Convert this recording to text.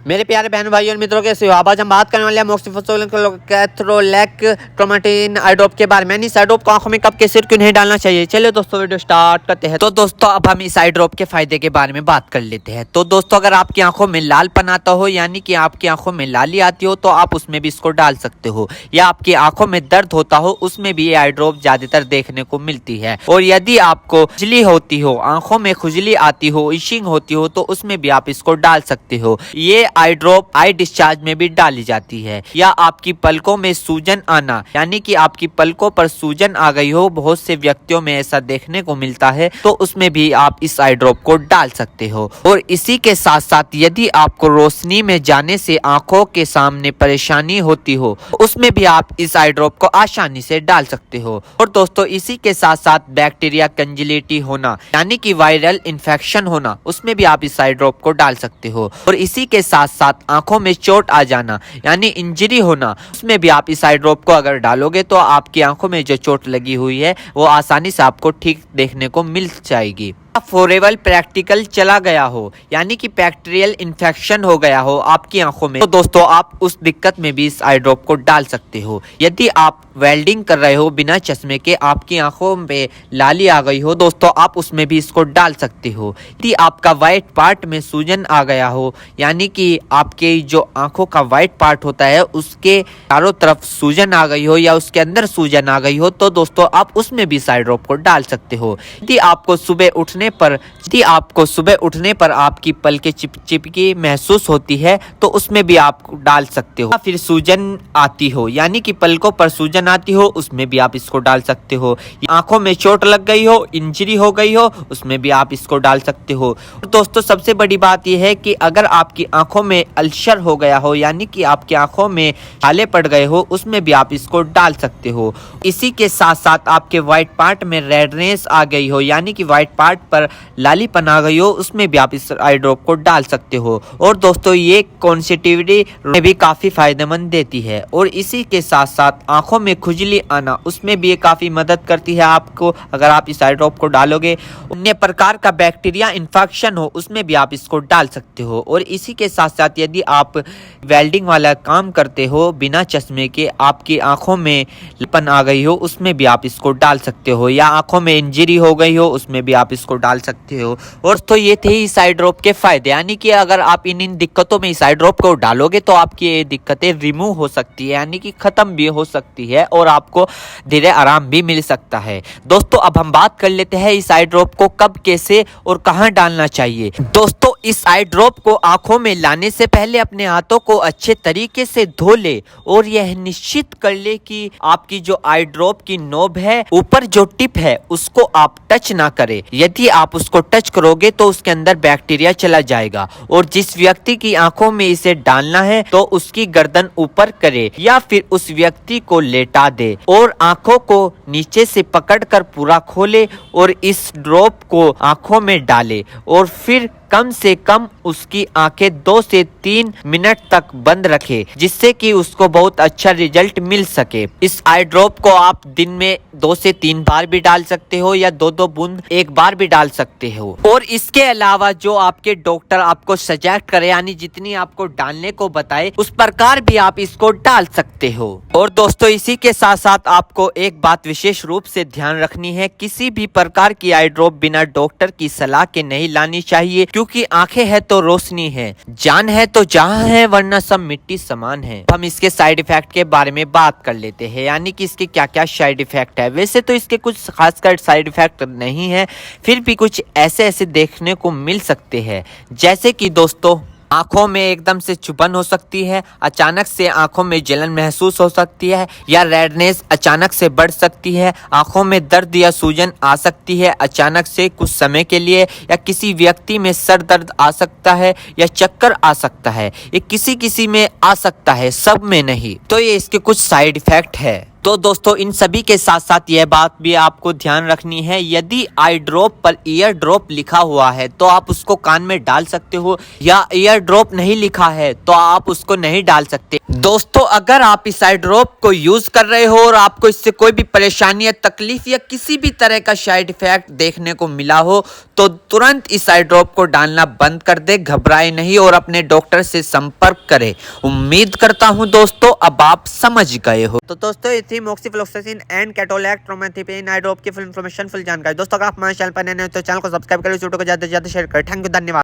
मेरे प्यारे बहन भाई और मित्रों कैसे हो आप। आज हम बात करने वाले हैं मोक्सिफोसोलिन क्रोमेटिन आई ड्रॉप के बारे में। इस आई ड्रॉप को आंखों में कब कैसे क्यों नहीं डालना चाहिए। चलिए दोस्तों वीडियो स्टार्ट करते हैं। तो दोस्तों अब हम इस आई ड्रॉप के फायदे के बारे में बात कर लेते हैं। तो दोस्तों अगर आपकी आंखों में लालपन आता हो यानी कि आपकी आंखों में लाली आती हो तो आप उसमें भी इसको डाल सकते हो, या आपकी आंखों में दर्द होता हो उसमें भी ये आई ड्रॉप ज्यादातर देखने को मिलती है। और यदि आपको खुजली होती हो, आंखों में खुजली आती हो, इशिंग होती हो तो उसमें भी आप इसको डाल सकते हो। ये आई ड्रॉप आई डिस्चार्ज में भी डाली जाती है। या आपकी पलकों में सूजन आना यानी कि आपकी पलकों पर सूजन आ गई हो, बहुत से व्यक्तियों में ऐसा देखने को मिलता है, तो उसमें भी आप इस आई ड्रॉप को डाल सकते हो। और इसी के साथ साथ यदि आपको रोशनी में जाने से आंखों के सामने परेशानी होती हो उसमें भी आप इस आई ड्रॉप को आसानी से डाल सकते हो। और दोस्तों इसी के साथ साथ बैक्टीरिया कंजिलिटी होना यानी कि वायरल इन्फेक्शन होना उसमें भी आप इस आई ड्रॉप को डाल सकते हो। और इसी के साथ साथ आंखों में चोट आ जाना यानी इंजरी होना उसमें भी आप इस आई ड्रॉप को अगर डालोगे तो आपकी आंखों में जो चोट लगी हुई है वो आसानी से आपको ठीक देखने को मिल जाएगी। फॉरेबल प्रैक्टिकल चला गया हो यानी कि बैक्टीरियल इन्फेक्शन हो गया हो आपकी आंखों में, तो दोस्तों आप उस दिक्कत में भी इस आई ड्रॉप को डाल सकते हो। यदि आप वेल्डिंग कर रहे हो बिना चश्मे के, आपकी आंखों में लाली आ गई हो दोस्तों, आप उसमें भी इसको डाल सकते हो। यदि आपका व्हाइट पार्ट में सूजन आ गया हो यानी कि आपके जो आंखों का व्हाइट पार्ट होता है उसके चारों तरफ सूजन आ गई हो या उसके अंदर सूजन आ गई हो तो दोस्तों आप उसमें भी इस आई ड्रॉप को डाल सकते हो। यदि आपको सुबह उठने पर आपकी पलकें चिपचिपकी महसूस होती है तो उसमें भी आप डाल सकते हो। फिर सूजन आती हो यानी कि पलकों पर सूजन आती हो उसमें भी आप इसको डाल सकते हो। आंखों में चोट लग गई हो, इंजरी हो गई हो उसमें भी आप इसको डाल सकते हो। दोस्तों सबसे बड़ी बात यह है कि अगर आपकी आंखों में अल्सर हो गया हो यानी कि आपकी आंखों में छाले पड़ गए हो उसमें भी आप इसको डाल सकते हो। इसी के साथ साथ आपके व्हाइट पार्ट में रेडनेस आ गई हो यानी कि व्हाइट पार्ट पर लालीपन आ गई हो उसमें भी आप इस आई ड्रॉप को डाल सकते हो। और दोस्तों ये कॉन्सेटिविटी में भी काफी फायदेमंद देती है। और इसी के साथ साथ आंखों में खुजली आना उसमें भी ये काफी मदद करती है आपको अगर आप इस आई ड्रॉप को डालोगे। अन्य प्रकार का बैक्टीरिया इन्फेक्शन हो उसमें भी आप इसको डाल सकते हो। और इसी के साथ साथ यदि आप वेल्डिंग वाला काम करते हो बिना चश्मे के, आपकी आंखों में लालीपन आ गई हो उसमें भी आप इसको डाल सकते हो, या आंखों में इंजरी हो गई हो उसमें भी आप इसको डाल सकते हो। और तो ये थे इस आई ड्रॉप के फायदे, यानी कि अगर आप इन दिक्कतों में इस आई ड्रॉप को डालोगे तो आपकी ये दिक्कतें रिमूव हो सकती है यानी कि खत्म भी हो सकती है और आपको धीरे आराम भी मिल सकता है। दोस्तों अब हम बात कर लेते हैं इस आई ड्रॉप को कब, कैसे और कहां डालना चाहिए। दोस्तों इस आई ड्रॉप को आंखों में लाने से पहले अपने हाथों को अच्छे तरीके से धो ले और यह निश्चित कर ले कि आपकी जो आई ड्रॉप की नोब है, ऊपर जो टिप है उसको आप टच ना करें। यदि आप उसको टच करोगे तो उसके अंदर बैक्टीरिया चला जाएगा। और जिस व्यक्ति की आंखों में इसे डालना है तो उसकी गर्दन ऊपर करे या फिर उस व्यक्ति को लेटा दे और आंखों को नीचे से पकड़कर पूरा खोले और इस ड्रॉप को आंखों में डाले और फिर कम से कम उसकी आंखें 2 से 3 मिनट तक बंद रखे जिससे कि उसको बहुत अच्छा रिजल्ट मिल सके। इस आई ड्रॉप को आप दिन में 2 से 3 बार भी डाल सकते हो या 2-2 बूंद एक बार भी डाल सकते हो। और इसके अलावा जो आपके डॉक्टर आपको सजेस्ट करे यानी जितनी आपको डालने को बताए उस प्रकार भी आप इसको डाल सकते हो। और दोस्तों इसी के साथ साथ आपको एक बात विशेष रूप से ध्यान रखनी है, किसी भी प्रकार की आई ड्रॉप बिना डॉक्टर की सलाह के नहीं लानी चाहिए, क्योंकि आंखें है तो रोशनी है, जान है तो जहां है, वरना सब मिट्टी समान है। हम इसके साइड इफेक्ट के बारे में बात कर लेते हैं यानी कि इसके क्या क्या साइड इफेक्ट है। वैसे तो इसके कुछ खासकर साइड इफेक्ट नहीं है, फिर भी कुछ ऐसे देखने को मिल सकते हैं, जैसे कि दोस्तों आंखों में एकदम से चुभन हो सकती है, अचानक से आंखों में जलन महसूस हो सकती है, या रेडनेस अचानक से बढ़ सकती है, आंखों में दर्द या सूजन आ सकती है अचानक से कुछ समय के लिए, या किसी व्यक्ति में सर दर्द आ सकता है या चक्कर आ सकता है। ये किसी किसी में आ सकता है, सब में नहीं। तो ये इसके कुछ साइड इफेक्ट है। तो दोस्तों इन सभी के साथ साथ यह बात भी आपको ध्यान रखनी है, यदि आई ड्रॉप पर ईयर ड्रॉप लिखा हुआ है तो आप उसको कान में डाल सकते हो, या ईयर ड्रॉप नहीं लिखा है तो आप उसको नहीं डाल सकते। दोस्तों अगर आप इस आई ड्रॉप को यूज कर रहे हो और आपको इससे कोई भी परेशानी या तकलीफ या किसी भी तरह का साइड इफेक्ट देखने को मिला हो तो तुरंत इस आई ड्रॉप को डालना बंद कर दे, घबराए नहीं और अपने डॉक्टर से संपर्क करें। उम्मीद करता हूं दोस्तों अब आप समझ गए हो। तो दोस्तों ये थी मोक्सिफ्लोक्सासिन एंड केटोलैक ट्रोमेथाइपिन आई ड्रॉप की फुल इन्फॉर्मेशन, फुल जानकारी। दोस्तों अगर आप हमारे चैनल पर नए हैं तो चैनल को सब्सक्राइब करें, वीडियो को ज्यादा से ज्यादा शेयर करें। थैंक यू, धन्यवाद।